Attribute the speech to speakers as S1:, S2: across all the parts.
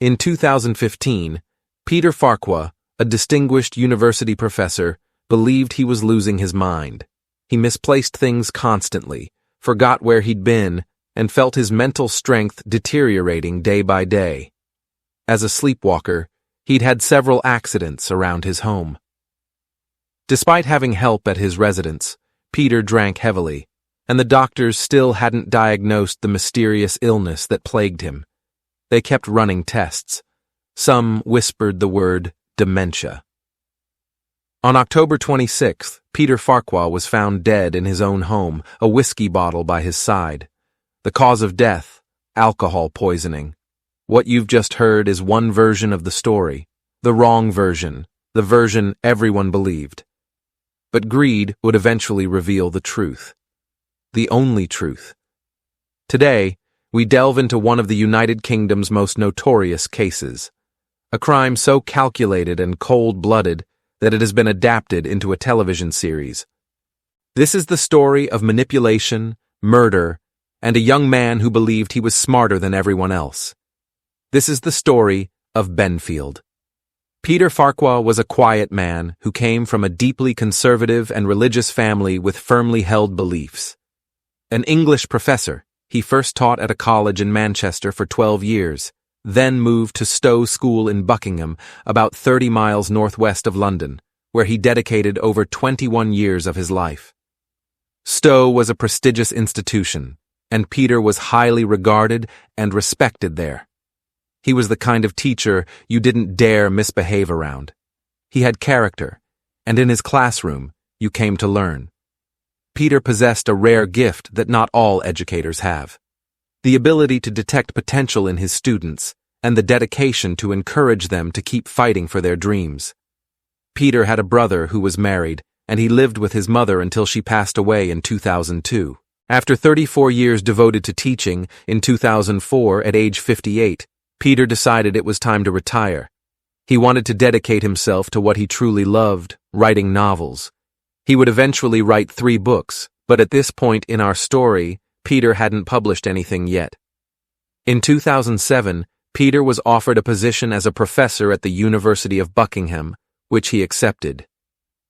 S1: In 2015, Peter Farquhar, a distinguished university professor, believed he was losing his mind. He misplaced things constantly, forgot where he'd been, and felt his mental strength deteriorating day by day. As a sleepwalker, he'd had several accidents around his home. Despite having help at his residence, Peter drank heavily, and the doctors still hadn't diagnosed the mysterious illness that plagued him. They kept running tests. Some whispered the word dementia. On October 26th, Peter Farquhar was found dead in his own home, a whiskey bottle by his side. The cause of death, alcohol poisoning. What you've just heard is one version of the story, the wrong version, the version everyone believed. But greed would eventually reveal the truth. The only truth. Today, we delve into one of the United Kingdom's most notorious cases. A crime so calculated and cold-blooded that it has been adapted into a television series. This is the story of manipulation, murder, and a young man who believed he was smarter than everyone else. This is the story of Benfield. Peter Farquhar was a quiet man who came from a deeply conservative and religious family with firmly held beliefs. An English professor, he first taught at a college in Manchester for 12 years, then moved to Stowe School in Buckingham, about 30 miles northwest of London, where he dedicated over 21 years of his life. Stowe was a prestigious institution, and Peter was highly regarded and respected there. He was the kind of teacher you didn't dare misbehave around. He had character, and in his classroom, you came to learn. Peter possessed a rare gift that not all educators have: the ability to detect potential in his students and the dedication to encourage them to keep fighting for their dreams. Peter had a brother who was married, and he lived with his mother until she passed away in 2002. After 34 years devoted to teaching, in 2004, at age 58, Peter decided it was time to retire. He wanted to dedicate himself to what he truly loved, writing novels. He would eventually write 3 books, but at this point in our story, Peter hadn't published anything yet. In 2007, Peter was offered a position as a professor at the University of Buckingham, which he accepted.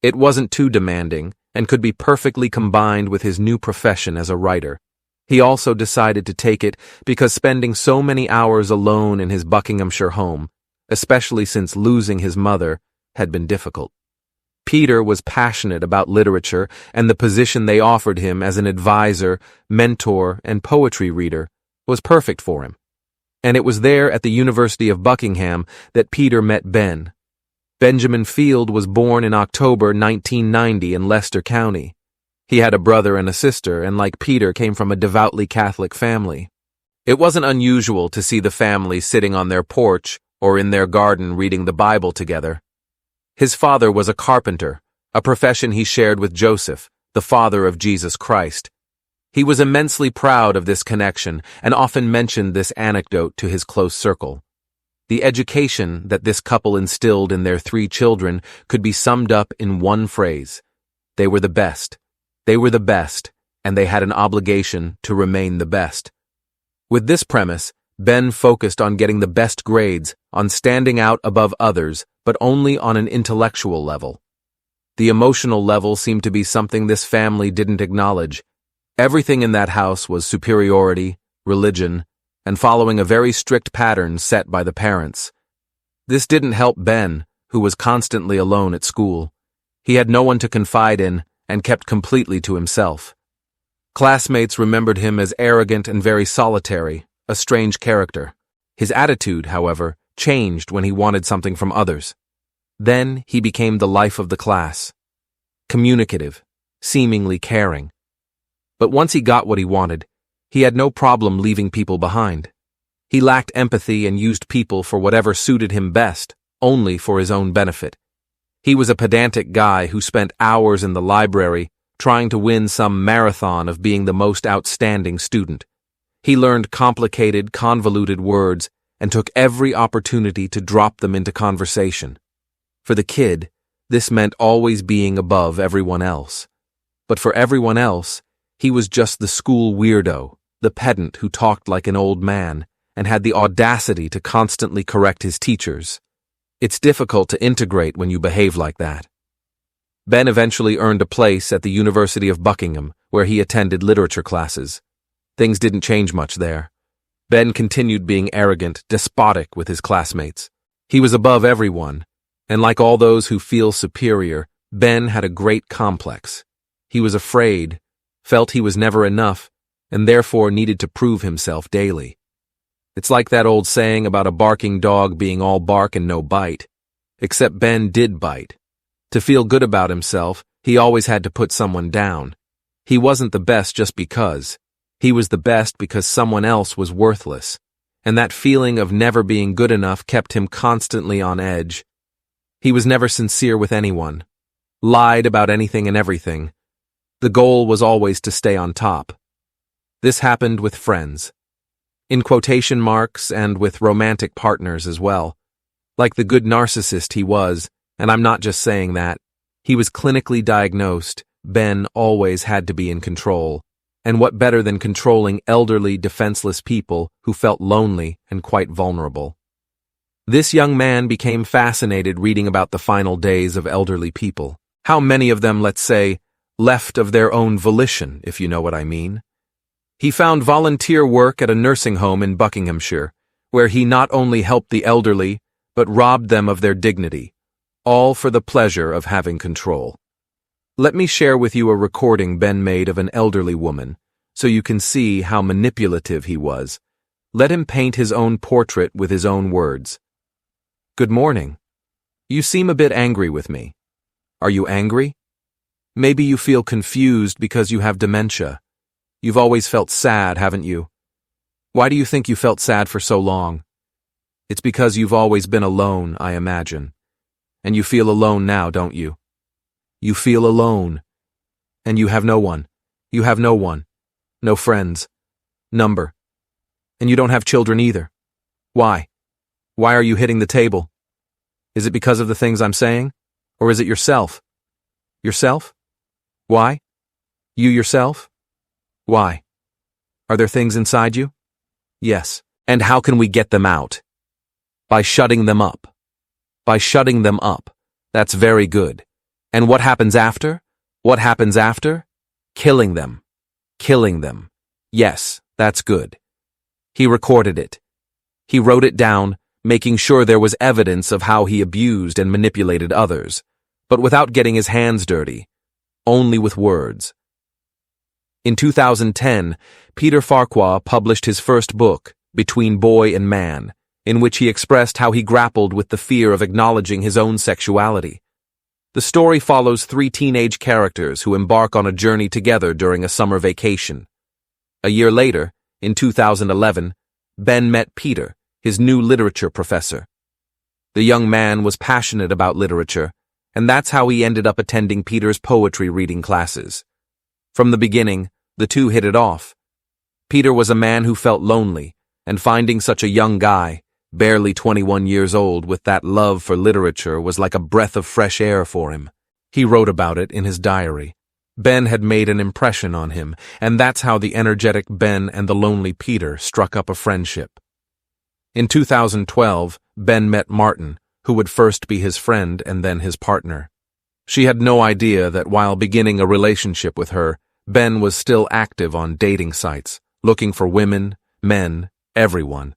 S1: It wasn't too demanding and could be perfectly combined with his new profession as a writer. He also decided to take it because spending so many hours alone in his Buckinghamshire home, especially since losing his mother, had been difficult. Peter was passionate about literature, and the position they offered him as an advisor, mentor, and poetry reader was perfect for him. And it was there at the University of Buckingham that Peter met Ben. Benjamin Field was born in October 1990 in Leicester County. He had a brother and a sister, and like Peter, came from a devoutly Catholic family. It wasn't unusual to see the family sitting on their porch or in their garden reading the Bible together. His father was a carpenter, a profession he shared with Joseph, the father of Jesus Christ. He was immensely proud of this connection and often mentioned this anecdote to his close circle. The education that this couple instilled in their 3 children could be summed up in one phrase: they were the best. They were the best, and they had an obligation to remain the best. With this premise, Ben focused on getting the best grades, on standing out above others, but only on an intellectual level. The emotional level seemed to be something this family didn't acknowledge. Everything in that house was superiority, religion, and following a very strict pattern set by the parents. This didn't help Ben, who was constantly alone at school. He had no one to confide in and kept completely to himself. Classmates remembered him as arrogant and very solitary, a strange character. His attitude, however, changed when he wanted something from others. Then he became the life of the class. Communicative, seemingly caring. But once he got what he wanted, he had no problem leaving people behind. He lacked empathy and used people for whatever suited him best, only for his own benefit. He was a pedantic guy who spent hours in the library trying to win some marathon of being the most outstanding student. He learned complicated, convoluted words and took every opportunity to drop them into conversation. For the kid, this meant always being above everyone else. But for everyone else, he was just the school weirdo, the pedant who talked like an old man, and had the audacity to constantly correct his teachers. It's difficult to integrate when you behave like that. Ben eventually earned a place at the University of Buckingham, where he attended literature classes. Things didn't change much there. Ben continued being arrogant, despotic with his classmates. He was above everyone, and like all those who feel superior, Ben had a great complex. He was afraid, felt he was never enough, and therefore needed to prove himself daily. It's like that old saying about a barking dog being all bark and no bite. Except Ben did bite. To feel good about himself, he always had to put someone down. He wasn't the best just because. He was the best because someone else was worthless. And that feeling of never being good enough kept him constantly on edge. He was never sincere with anyone. Lied about anything and everything. The goal was always to stay on top. This happened with friends. In quotation marks, and with romantic partners as well. Like the good narcissist he was, and I'm not just saying that, he was clinically diagnosed. Ben always had to be in control. And what better than controlling elderly, defenseless people who felt lonely and quite vulnerable? This young man became fascinated reading about the final days of elderly people. How many of them, let's say, left of their own volition, if you know what I mean? He found volunteer work at a nursing home in Buckinghamshire, where he not only helped the elderly, but robbed them of their dignity, all for the pleasure of having control. Let me share with you a recording Ben made of an elderly woman, so you can see how manipulative he was. Let him paint his own portrait with his own words. Good morning. You seem a bit angry with me. Are you angry? Maybe you feel confused because you have dementia. You've always felt sad, haven't you? Why do you think you felt sad for so long? It's because you've always been alone, I imagine. And you feel alone now, don't you? You feel alone. And you have no one. You have no one. No friends. Number. And you don't have children either. Why? Why are you hitting the table? Is it because of the things I'm saying? Or is it yourself? Yourself? Why? You yourself? Why? Are there things inside you? Yes. And how can we get them out? By shutting them up. By shutting them up. That's very good. And what happens after? What happens after? Killing them. Killing them. Yes, that's good. He recorded it. He wrote it down, making sure there was evidence of how he abused and manipulated others, but without getting his hands dirty, only with words. In 2010, Peter Farquhar published his first book, Between Boy and Man, in which he expressed how he grappled with the fear of acknowledging his own sexuality. The story follows 3 teenage characters who embark on a journey together during a summer vacation. A year later, in 2011, Ben met Peter, his new literature professor. The young man was passionate about literature, and that's how he ended up attending Peter's poetry reading classes. From the beginning, the two hit it off. Peter was a man who felt lonely, and finding such a young guy, barely 21 years old, with that love for literature was like a breath of fresh air for him. He wrote about it in his diary. Ben had made an impression on him, and that's how the energetic Ben and the lonely Peter struck up a friendship. In 2012, Ben met Martin, who would first be his friend and then his partner. She had no idea that while beginning a relationship with her, Ben was still active on dating sites, looking for women, men, everyone.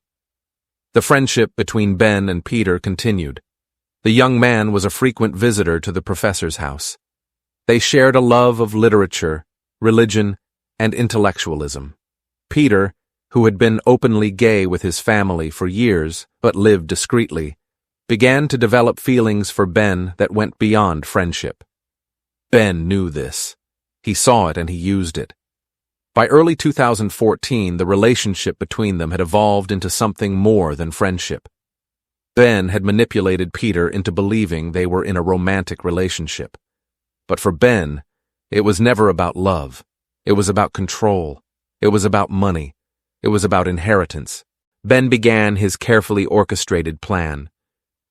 S1: The friendship between Ben and Peter continued. The young man was a frequent visitor to the professor's house. They shared a love of literature, religion, and intellectualism. Peter, who had been openly gay with his family for years but lived discreetly, began to develop feelings for Ben that went beyond friendship. Ben knew this. He saw it and he used it. By early 2014, the relationship between them had evolved into something more than friendship. Ben had manipulated Peter into believing they were in a romantic relationship. But for Ben, it was never about love. It was about control. It was about money. It was about inheritance. Ben began his carefully orchestrated plan.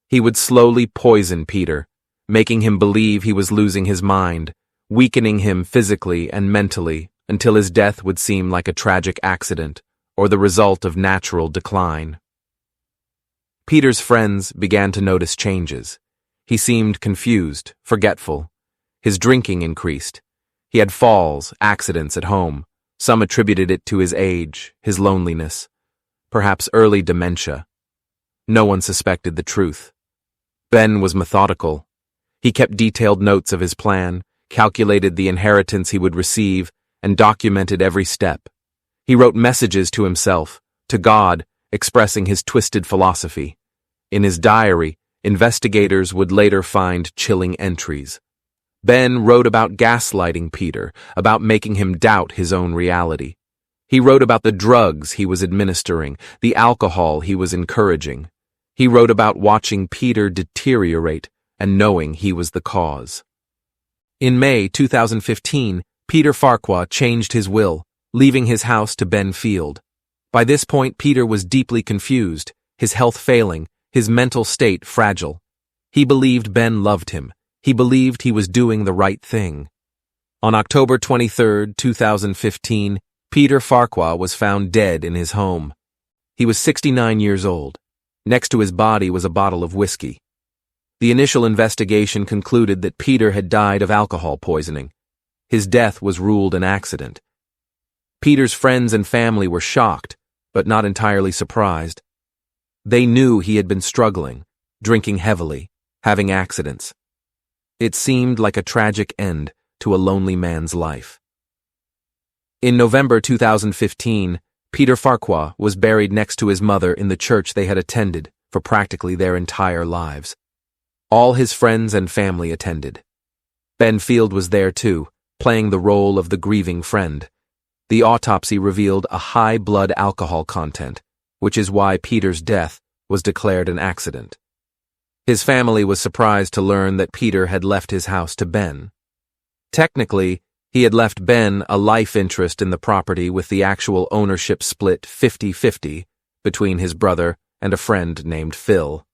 S1: He would slowly poison Peter, making him believe he was losing his mind, weakening him physically and mentally, until his death would seem like a tragic accident, or the result of natural decline. Peter's friends began to notice changes. He seemed confused, forgetful. His drinking increased. He had falls, accidents at home. Some attributed it to his age, his loneliness, perhaps early dementia. No one suspected the truth. Ben was methodical. He kept detailed notes of his plan, calculated the inheritance he would receive, and documented every step. He wrote messages to himself, to God, expressing his twisted philosophy. In his diary, investigators would later find chilling entries. Ben wrote about gaslighting Peter, about making him doubt his own reality. He wrote about the drugs he was administering, the alcohol he was encouraging. He wrote about watching Peter deteriorate and knowing he was the cause. In May 2015, Peter Farquhar changed his will, leaving his house to Ben Field. By this point, Peter was deeply confused, his health failing, his mental state fragile. He believed Ben loved him. He believed he was doing the right thing. On October 23, 2015, Peter Farquhar was found dead in his home. He was 69 years old. Next to his body was a bottle of whiskey. The initial investigation concluded that Peter had died of alcohol poisoning. His death was ruled an accident. Peter's friends and family were shocked, but not entirely surprised. They knew he had been struggling, drinking heavily, having accidents. It seemed like a tragic end to a lonely man's life. In November 2015, Peter Farquhar was buried next to his mother in the church they had attended for practically their entire lives. All his friends and family attended. Ben Field was there too, playing the role of the grieving friend. The autopsy revealed a high blood alcohol content, which is why Peter's death was declared an accident. His family was surprised to learn that Peter had left his house to Ben. Technically, he had left Ben a life interest in the property with the actual ownership split 50-50 between his brother and a friend named Phil.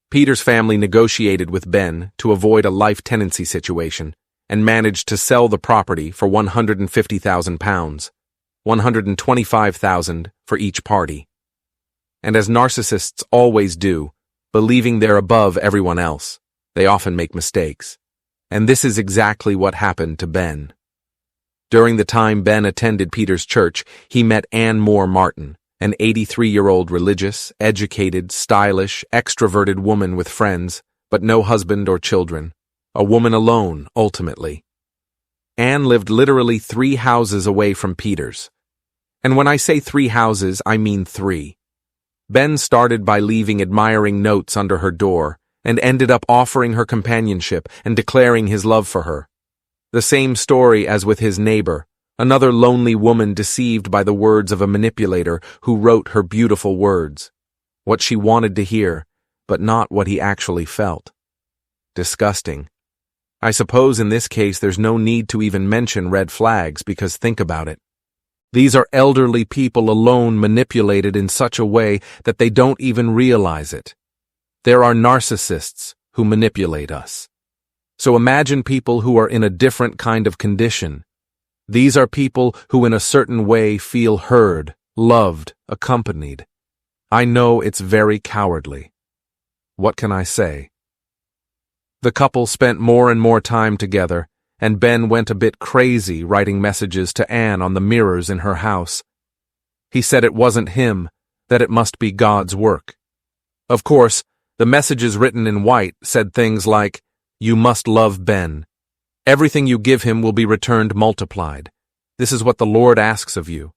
S1: Peter's family negotiated with Ben to avoid a life tenancy situation and managed to sell the property for £150,000, $125,000 for each party. And as narcissists always do, believing they're above everyone else, they often make mistakes. And this is exactly what happened to Ben. During the time Ben attended Peter's church, he met Ann Moore Martin, an 83-year-old religious, educated, stylish, extroverted woman with friends, but no husband or children. A woman alone, ultimately. Ann lived literally 3 houses away from Peter's. And when I say 3 houses, I mean 3. Ben started by leaving admiring notes under her door, and ended up offering her companionship and declaring his love for her. The same story as with his neighbor, another lonely woman deceived by the words of a manipulator who wrote her beautiful words. What she wanted to hear, but not what he actually felt. Disgusting. I suppose in this case there's no need to even mention red flags because think about it. These are elderly people alone manipulated in such a way that they don't even realize it. There are narcissists who manipulate us. So imagine people who are in a different kind of condition. These are people who in a certain way feel heard, loved, accompanied. I know it's very cowardly. What can I say? The couple spent more and more time together, and Ben went a bit crazy writing messages to Anne on the mirrors in her house. He said it wasn't him, that it must be God's work. Of course, the messages written in white said things like, "You must love Ben. Everything you give him will be returned multiplied. This is what the Lord asks of you."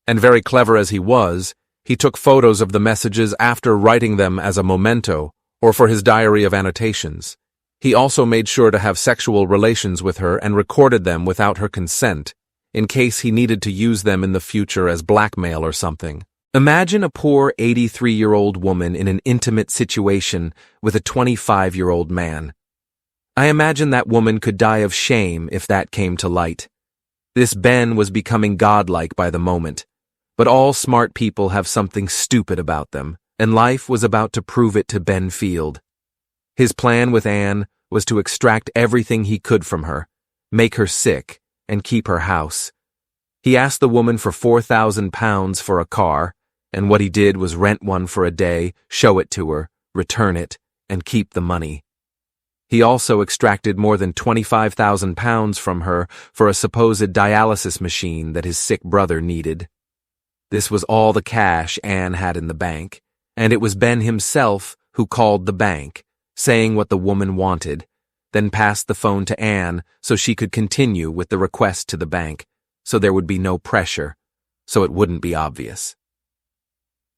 S1: And very clever as he was, he took photos of the messages after writing them as a memento or for his diary of annotations. He also made sure to have sexual relations with her and recorded them without her consent, in case he needed to use them in the future as blackmail or something. Imagine a poor 83-year-old woman in an intimate situation with a 25-year-old man. I imagine that woman could die of shame if that came to light. This Ben was becoming godlike by the moment, but all smart people have something stupid about them, and life was about to prove it to Ben Field. His plan with Anne was to extract everything he could from her, make her sick, and keep her house. He asked the woman for £4,000 for a car, and what he did was rent one for a day, show it to her, return it, and keep the money. He also extracted more than £25,000 from her for a supposed dialysis machine that his sick brother needed. This was all the cash Anne had in the bank, and it was Ben himself who called the bank, saying what the woman wanted, then passed the phone to Anne so she could continue with the request to the bank, so there would be no pressure, so it wouldn't be obvious.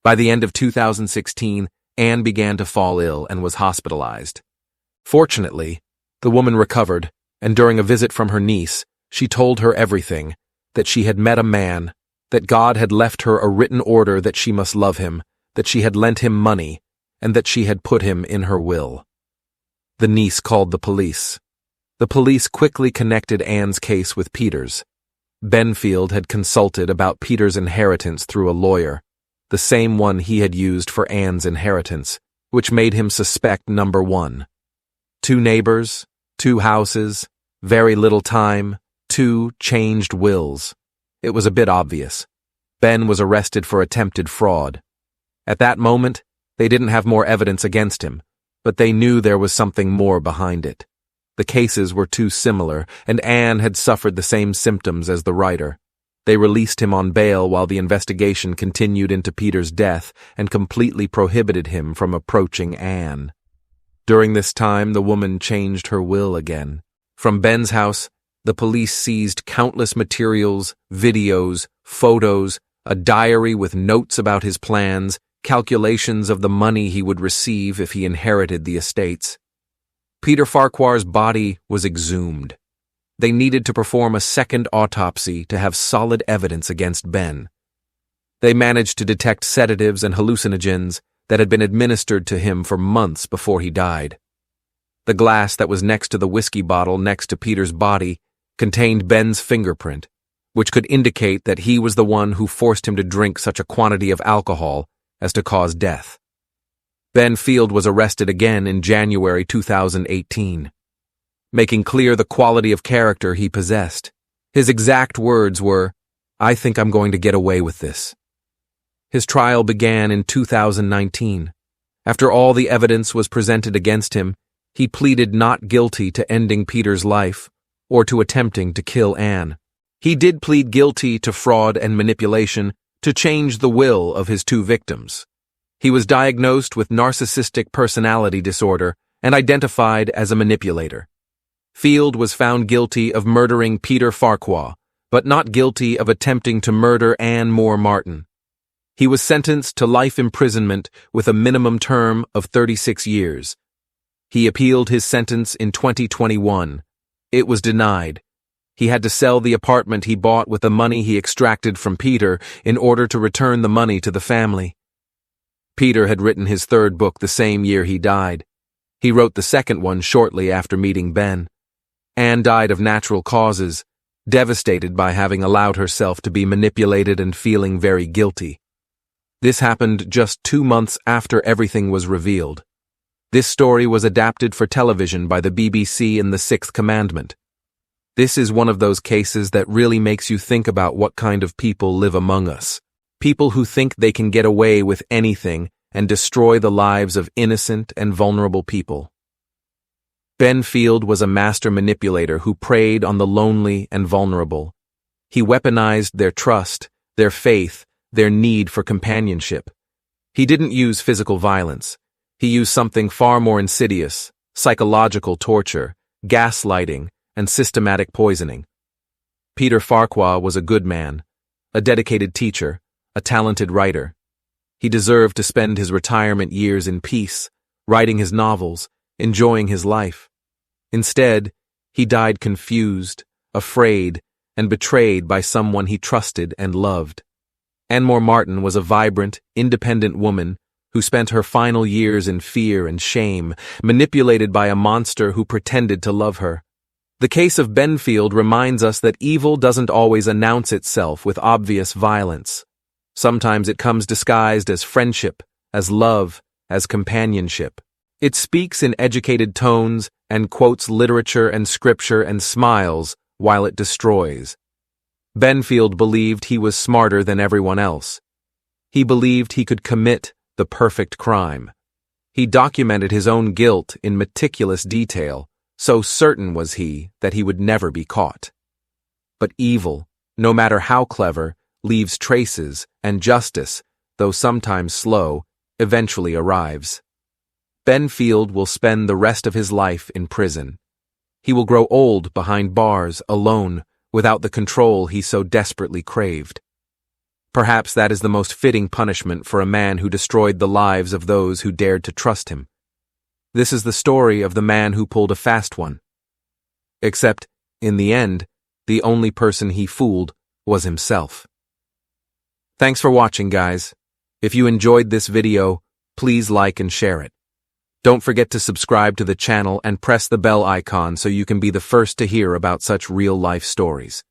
S1: By the end of 2016, Anne began to fall ill and was hospitalized. Fortunately, the woman recovered, and during a visit from her niece, she told her everything, that she had met a man, that God had left her a written order that she must love him, that she had lent him money, and that she had put him in her will. The niece called the police. The police quickly connected Anne's case with Peter's. Benfield had consulted about Peter's inheritance through a lawyer, the same one he had used for Anne's inheritance, which made him suspect number one. 2 neighbors, 2 houses, very little time, 2 changed wills. It was a bit obvious. Ben was arrested for attempted fraud. At that moment, they didn't have more evidence against him, but they knew there was something more behind it. The cases were too similar, and Anne had suffered the same symptoms as the writer. They released him on bail while the investigation continued into Peter's death and completely prohibited him from approaching Anne. During this time, the woman changed her will again. From Ben's house, the police seized countless materials, videos, photos, a diary with notes about his plans, calculations of the money he would receive if he inherited the estates. Peter Farquhar's body was exhumed. They needed to perform a second autopsy to have solid evidence against Ben. They managed to detect sedatives and hallucinogens that had been administered to him for months before he died. The glass that was next to the whiskey bottle next to Peter's body contained Ben's fingerprint, which could indicate that he was the one who forced him to drink such a quantity of alcohol as to cause death. Benfield was arrested again in January 2018, making clear the quality of character he possessed. His exact words were, "I think I'm going to get away with this." His trial began in 2019. After all the evidence was presented against him, he pleaded not guilty to ending Peter's life or to attempting to kill Anne. He did plead guilty to fraud and manipulation to change the will of his 2 victims. He was diagnosed with narcissistic personality disorder and identified as a manipulator. Field was found guilty of murdering Peter Farquhar, but not guilty of attempting to murder Anne Moore Martin. He was sentenced to life imprisonment with a minimum term of 36 years. He appealed his sentence in 2021. It was denied. He had to sell the apartment he bought with the money he extracted from Peter in order to return the money to the family. Peter had written his 3rd book the same year he died. He wrote the 2nd one shortly after meeting Ben. Anne died of natural causes, devastated by having allowed herself to be manipulated and feeling very guilty. This happened just 2 months after everything was revealed. This story was adapted for television by the BBC in The 6th Commandment. This is one of those cases that really makes you think about what kind of people live among us. People who think they can get away with anything and destroy the lives of innocent and vulnerable people. Benfield was a master manipulator who preyed on the lonely and vulnerable. He weaponized their trust, their faith, their need for companionship. He didn't use physical violence. He used something far more insidious: psychological torture, gaslighting, and systematic poisoning. Peter Farquhar was a good man, a dedicated teacher, a talented writer. He deserved to spend his retirement years in peace, writing his novels, enjoying his life. Instead, he died confused, afraid, and betrayed by someone he trusted and loved. Anne Moore Martin was a vibrant, independent woman who spent her final years in fear and shame, manipulated by a monster who pretended to love her. The case of Benfield reminds us that evil doesn't always announce itself with obvious violence. Sometimes it comes disguised as friendship, as love, as companionship. It speaks in educated tones and quotes literature and scripture and smiles while it destroys. Benfield believed he was smarter than everyone else. He believed he could commit the perfect crime. He documented his own guilt in meticulous detail, so certain was he that he would never be caught. But evil, no matter how clever, leaves traces, and justice, though sometimes slow, eventually arrives. Benfield will spend the rest of his life in prison. He will grow old behind bars, alone, without the control he so desperately craved. Perhaps that is the most fitting punishment for a man who destroyed the lives of those who dared to trust him. This is the story of the man who pulled a fast one. Except, in the end, the only person he fooled was himself. Thanks for watching, guys. If you enjoyed this video, please like and share it. Don't forget to subscribe to the channel and press the bell icon so you can be the first to hear about such real-life stories.